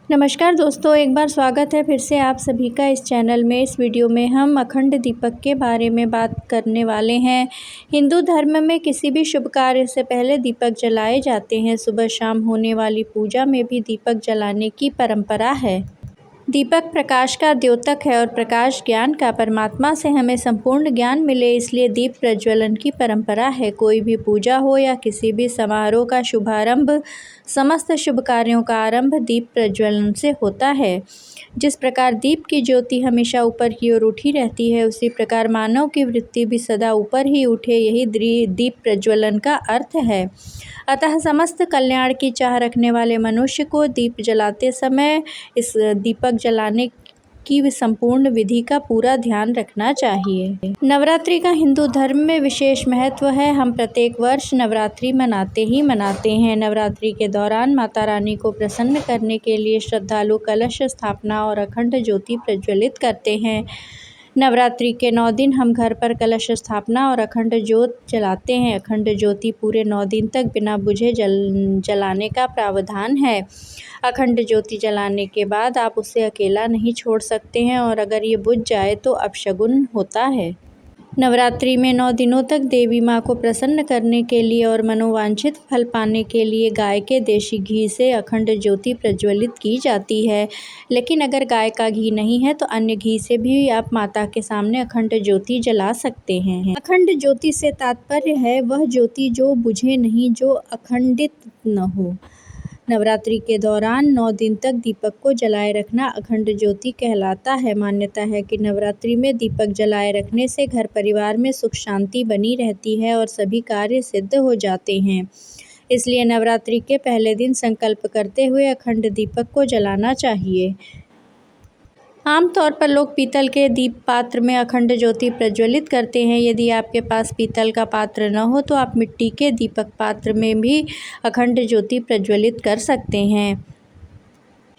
नमस्कार दोस्तों, एक बार स्वागत है फिर से आप सभी का इस चैनल में। इस वीडियो में हम अखंड दीपक के बारे में बात करने वाले हैं। हिंदू धर्म में किसी भी शुभ कार्य से पहले दीपक जलाए जाते हैं। सुबह शाम होने वाली पूजा में भी दीपक जलाने की परंपरा है। दीपक प्रकाश का द्योतक है और प्रकाश ज्ञान का। परमात्मा से हमें संपूर्ण ज्ञान मिले, इसलिए दीप प्रज्वलन की परंपरा है। कोई भी पूजा हो या किसी भी समारोह का शुभारंभ, समस्त शुभ कार्यों का आरंभ दीप प्रज्वलन से होता है। जिस प्रकार दीप की ज्योति हमेशा ऊपर की ओर उठी रहती है, उसी प्रकार मानव की वृत्ति भी सदा ऊपर ही उठे, यही दीप प्रज्वलन का अर्थ है। अतः समस्त कल्याण की चाह रखने वाले मनुष्य को दीप जलाते समय इस दीपक जलाने की संपूर्ण विधि का पूरा ध्यान रखना चाहिए। नवरात्रि का हिंदू धर्म में विशेष महत्व है। हम प्रत्येक वर्ष नवरात्रि मनाते हैं। नवरात्रि के दौरान माता रानी को प्रसन्न करने के लिए श्रद्धालु कलश स्थापना और अखंड ज्योति प्रज्वलित करते हैं। नवरात्रि के 9 दिन हम घर पर कलश स्थापना और अखंड ज्योत जलाते हैं। अखंड ज्योति पूरे 9 दिन तक बिना बुझे जलाने का प्रावधान है। अखंड ज्योति जलाने के बाद आप उसे अकेला नहीं छोड़ सकते हैं और अगर ये बुझ जाए तो अपशगुन होता है। नवरात्रि में 9 दिनों तक देवी माँ को प्रसन्न करने के लिए और मनोवांछित फल पाने के लिए गाय के देशी घी से अखंड ज्योति प्रज्वलित की जाती है। लेकिन अगर गाय का घी नहीं है तो अन्य घी से भी आप माता के सामने अखंड ज्योति जला सकते हैं। अखंड ज्योति से तात्पर्य है वह ज्योति जो बुझे नहीं, जो अखंडित न हो। नवरात्रि के दौरान 9 दिन तक दीपक को जलाए रखना अखंड ज्योति कहलाता है। मान्यता है कि नवरात्रि में दीपक जलाए रखने से घर परिवार में सुख शांति बनी रहती है और सभी कार्य सिद्ध हो जाते हैं। इसलिए नवरात्रि के पहले दिन संकल्प करते हुए अखंड दीपक को जलाना चाहिए। आमतौर पर लोग पीतल के दीप पात्र में अखंड ज्योति प्रज्वलित करते हैं। यदि आपके पास पीतल का पात्र न हो तो आप मिट्टी के दीपक पात्र में भी अखंड ज्योति प्रज्वलित कर सकते हैं।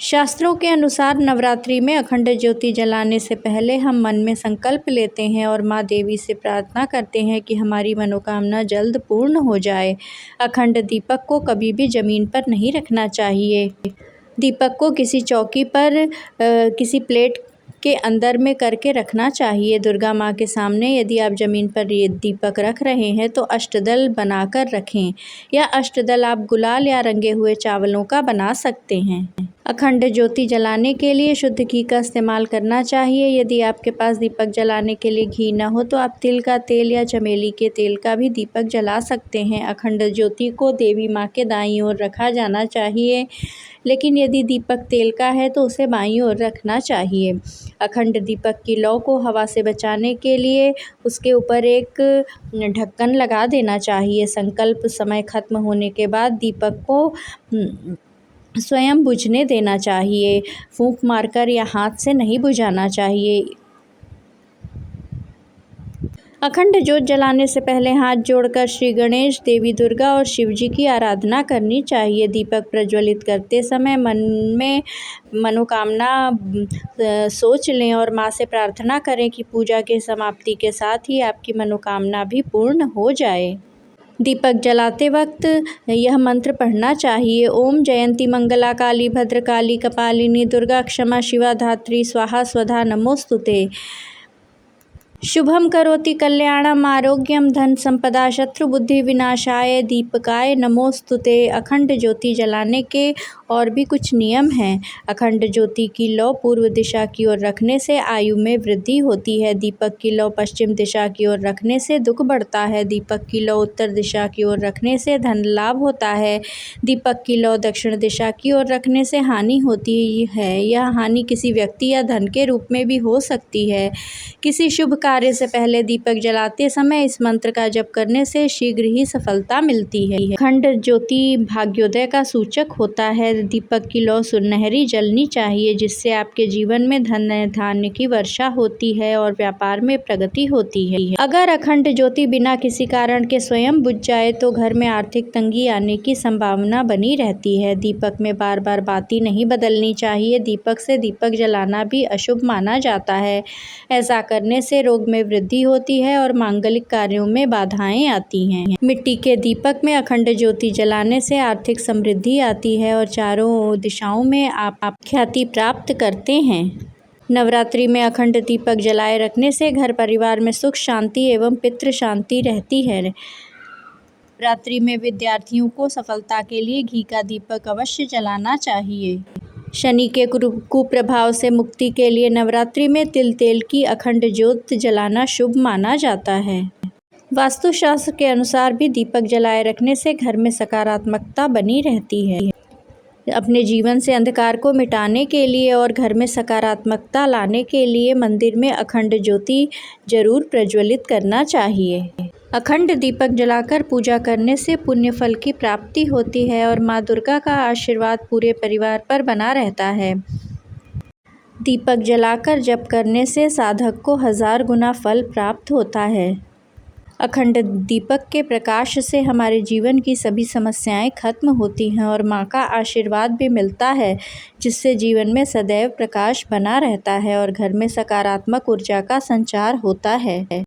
शास्त्रों के अनुसार नवरात्रि में अखंड ज्योति जलाने से पहले हम मन में संकल्प लेते हैं और माँ देवी से प्रार्थना करते हैं कि हमारी मनोकामना जल्द पूर्ण हो जाए। अखंड दीपक को कभी भी जमीन पर नहीं रखना चाहिए। दीपक को किसी चौकी पर किसी प्लेट के अंदर में करके रखना चाहिए। दुर्गा माँ के सामने यदि आप ज़मीन पर ये दीपक रख रहे हैं तो अष्टदल बनाकर रखें, या अष्टदल आप गुलाल या रंगे हुए चावलों का बना सकते हैं। अखंड ज्योति जलाने के लिए शुद्ध घी का इस्तेमाल करना चाहिए। यदि आपके पास दीपक जलाने के लिए घी न हो तो आप तिल का तेल या चमेली के तेल का भी दीपक जला सकते हैं। अखंड ज्योति को देवी माँ के दाईं ओर रखा जाना चाहिए, लेकिन यदि दीपक तेल का है तो उसे बाईं ओर रखना चाहिए। अखंड दीपक की लौ को हवा से बचाने के लिए उसके ऊपर एक ढक्कन लगा देना चाहिए। संकल्प समय खत्म होने के बाद दीपक को स्वयं बुझने देना चाहिए। फूंक मारकर या हाथ से नहीं बुझाना चाहिए। अखंड ज्योत जलाने से पहले हाथ जोड़कर श्री गणेश, देवी दुर्गा और शिव जी की आराधना करनी चाहिए। दीपक प्रज्वलित करते समय मन में मनोकामना सोच लें और माँ से प्रार्थना करें कि पूजा के समाप्ति के साथ ही आपकी मनोकामना भी पूर्ण हो जाए। दीपक जलाते वक्त यह मंत्र पढ़ना चाहिए। ओम जयंती मंगला काली भद्रकाली कपालिनी दुर्गा क्षमा शिवा धात्री स्वाहा स्वधा नमोस्तुते। शुभम करोति कल्याणम आरोग्यम धन संपदा शत्रु बुद्धि विनाशाय दीपकाय नमोस्तुते। अखंड ज्योति जलाने के और भी कुछ नियम हैं। अखंड ज्योति की लौ पूर्व दिशा की ओर रखने से आयु में वृद्धि होती है। दीपक की लौ पश्चिम दिशा की ओर रखने से दुख बढ़ता है। दीपक की लौ उत्तर दिशा की ओर रखने से धन लाभ होता है। दीपक की लौ दक्षिण दिशा की ओर रखने से हानि होती है। यह हानि किसी व्यक्ति या धन के रूप में भी हो सकती है। किसी शुभ कार्य से पहले दीपक जलाते समय इस मंत्र का जप करने से शीघ्र ही सफलता मिलती है। अखंड ज्योति भाग्योदय का सूचक होता है। दीपक की लौ सुनहरी जलनी चाहिए, जिससे आपके जीवन में धन धान्य की वर्षा होती है और व्यापार में प्रगति होती है। अगर अखंड ज्योति बिना किसी कारण के स्वयं बुझ जाए तो घर में आर्थिक तंगी आने की संभावना बनी रहती है। दीपक में बार बार बाती नहीं बदलनी चाहिए। दीपक से दीपक जलाना भी अशुभ माना जाता है। ऐसा करने से रोग रोग में वृद्धि होती है और मांगलिक कार्यों में बाधाएं आती हैं। मिट्टी के दीपक में अखंड ज्योति जलाने से आर्थिक समृद्धि आती है और चारों दिशाओं में आप ख्याति प्राप्त करते हैं। नवरात्रि में अखंड दीपक जलाए रखने से घर परिवार में सुख शांति एवं पितृ शांति रहती है। नवरात्रि में विद्यार्थियों को सफलता के लिए घी का दीपक अवश्य जलाना चाहिए। शनि के कुप्रभाव से मुक्ति के लिए नवरात्रि में तेल की अखंड ज्योत जलाना शुभ माना जाता है। वास्तुशास्त्र के अनुसार भी दीपक जलाए रखने से घर में सकारात्मकता बनी रहती है। अपने जीवन से अंधकार को मिटाने के लिए और घर में सकारात्मकता लाने के लिए मंदिर में अखंड ज्योति जरूर प्रज्वलित करना चाहिए। अखंड दीपक जलाकर पूजा करने से पुण्य फल की प्राप्ति होती है और माँ दुर्गा का आशीर्वाद पूरे परिवार पर बना रहता है। दीपक जलाकर जप करने से साधक को 1000 गुना फल प्राप्त होता है। अखंड दीपक के प्रकाश से हमारे जीवन की सभी समस्याएं खत्म होती हैं और माँ का आशीर्वाद भी मिलता है, जिससे जीवन में सदैव प्रकाश बना रहता है और घर में सकारात्मक ऊर्जा का संचार होता है।